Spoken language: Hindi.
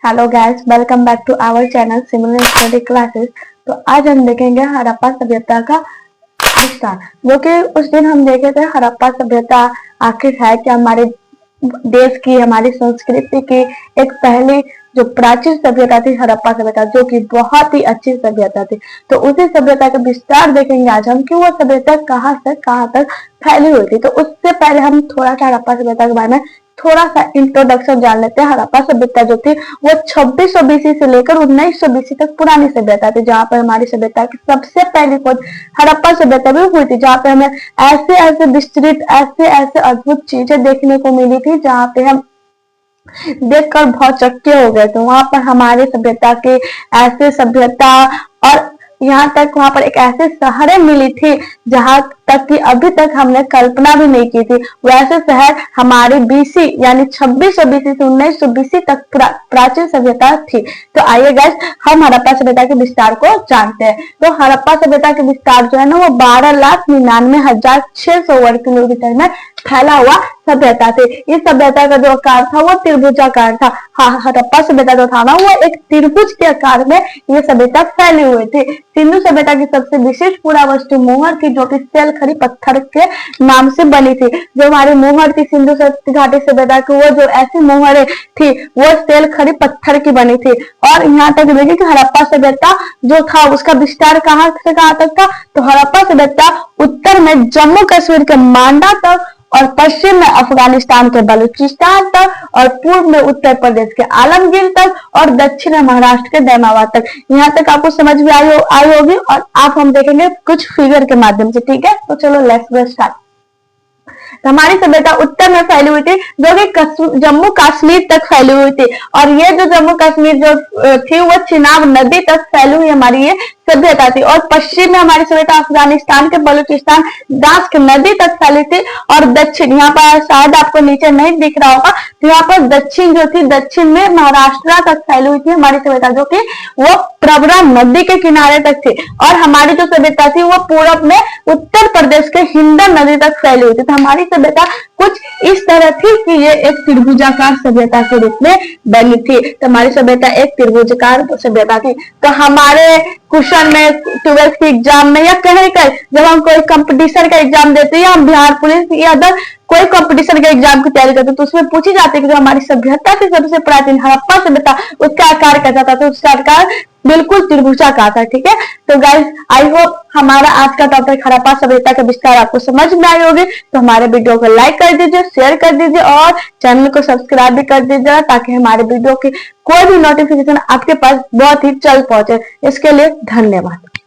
Hello guys, welcome back to our channel similar study classes. तो आज हम देखेंगे हड़प्पा सभ्यता का विस्तार, जो कि उस दिन हम देखे थे हड़प्पा सभ्यता आखिर है क्या, हमारे देश की, हमारी संस्कृति की एक पहली जो प्राचीन सभ्यता थी हड़प्पा सभ्यता, जो कि बहुत ही अच्छी सभ्यता थी। तो उसी सभ्यता का विस्तार देखेंगे आज हम कि वो सभ्यता कहाँ से कहाँ तक फैली हुई थी। तो उससे पहले हम थोड़ा सा हड़प्पा सभ्यता के बारे में थोड़ा सा इंट्रोडक्शन जान लेते हैं। हड़प्पा सभ्यता जो थी वो 2600 बीसी से लेकर 1900 बीसी तक पुरानी सभ्यता थी, जहाँ पर हमारी सभ्यता की सबसे पहली खोज हड़प्पा सभ्यता में हुई थी, जहाँ पे हमें ऐसे ऐसे विस्तृत ऐसे ऐसे अद्भुत चीजें देखने को मिली थी, जहाँ पे हम देखकर बहुत चक्के हो गए थे। वहां पर हमारे सभ्यता के ऐसे सभ्यता और यहाँ तक वहां पर एक ऐसे शहरें मिली थी जहां तक कि अभी तक हमने कल्पना भी नहीं की थी। वैसे शहर हमारी बीसी यानी 2600 बीसी से 1900 बीसी तक प्राचीन सभ्यता थी। तो आइए गाइस हम हड़प्पा सभ्यता के विस्तार को जानते हैं। तो हड़प्पा सभ्यता के विस्तार जो है ना, वो 12,99,600 वर्ग किलोमीटर में फैला हुआ सभ्यता थी। इस सभ्यता का जो आकार था वो त्रिभुजाकार था। हड़प्पा सभ्यता जो था ना, वो एक त्रिभुज के आकार में ये सभ्यता फैली हुई थी। सिंधु सभ्यता की सबसे विशिष्ट पुरावस्तु मोहर थी, जो कि सेल खड़ी पत्थर के नाम से बनी थी। जो हमारी मोहर थी सिंधु घाटी सभ्यता की, वो जो ऐसी मोहरें थी वो सेल खड़ी पत्थर की बनी थी। और यहाँ तक देखिए कि हड़प्पा सभ्यता जो था उसका विस्तार कहाँ से कहाँ तक था। तो हड़प्पा सभ्यता उत्तर में जम्मू कश्मीर के मांडा तक, और पश्चिम में अफगानिस्तान के बलूचिस्तान तक, और पूर्व में उत्तर प्रदेश के आलमगीर तक, और दक्षिण में महाराष्ट्र के दैमाबाद तक। यहाँ तक आपको समझ में आई होगी और आप हम देखेंगे कुछ फिगर के माध्यम से। ठीक है, तो चलो लेट्स गो स्टार्ट। तो हमारी सभ्यता उत्तर में फैली हुई थी, जो कि जम्मू कश्मीर तक फैली हुई थी। और ये जो जम्मू कश्मीर जो थी वो चिनाब नदी तक फैली हुई हमारी ये सभ्यता थी। और पश्चिम में हमारी सभ्यता अफगानिस्तान के बलूचिस्तान दास्क नदी तक फैली थी। और दक्षिण, यहाँ पर शायद आपको नीचे नहीं दिख रहा होगा, तो यहाँ पर दक्षिण जो थी, दक्षिण में महाराष्ट्र तक फैली हुई थी हमारी सभ्यता, जो कि वो प्रवरा नदी के किनारे तक थी। और हमारी जो सभ्यता थी वो पूर्व में उत्तर प्रदेश के हिंदन नदी तक फैली हुई थी। तो हमारी सभ्यता कुछ इस तरह थी कि ये एक त्रिभुजाकार सभ्यता के रूप में बनी थी। तो हमारी सभ्यता एक त्रिभुजाकार सभ्यता थी। तो हमारे क्वेश्चन में 12th के एग्जाम में या कहीं कहीं जब हम कोई कंपटीशन का एग्जाम देते हैं, या हम बिहार पुलिस या अदर कोई कंपटीशन का एग्जाम की तैयारी करते हैं, तो उसमें पूछी जाती है कि जो हमारी सभ्यता की सबसे प्राचीन हड़प्पा सभ्यता, उसका आकार कैसा था। तो उसका आकार बिल्कुल त्रिभुजाकार था। ठीक है, तो गाइस आई होप हमारा आज का टॉपिक हड़प्पा सभ्यता का विस्तार आपको समझ में आई होगी। तो हमारे वीडियो को लाइक कर दीजिए, शेयर कर दीजिए और चैनल को सब्सक्राइब भी कर दीजिए, ताकि हमारे वीडियो की कोई भी नोटिफिकेशन आपके पास बहुत ही जल्द पहुंचे। इसके लिए धन्यवाद।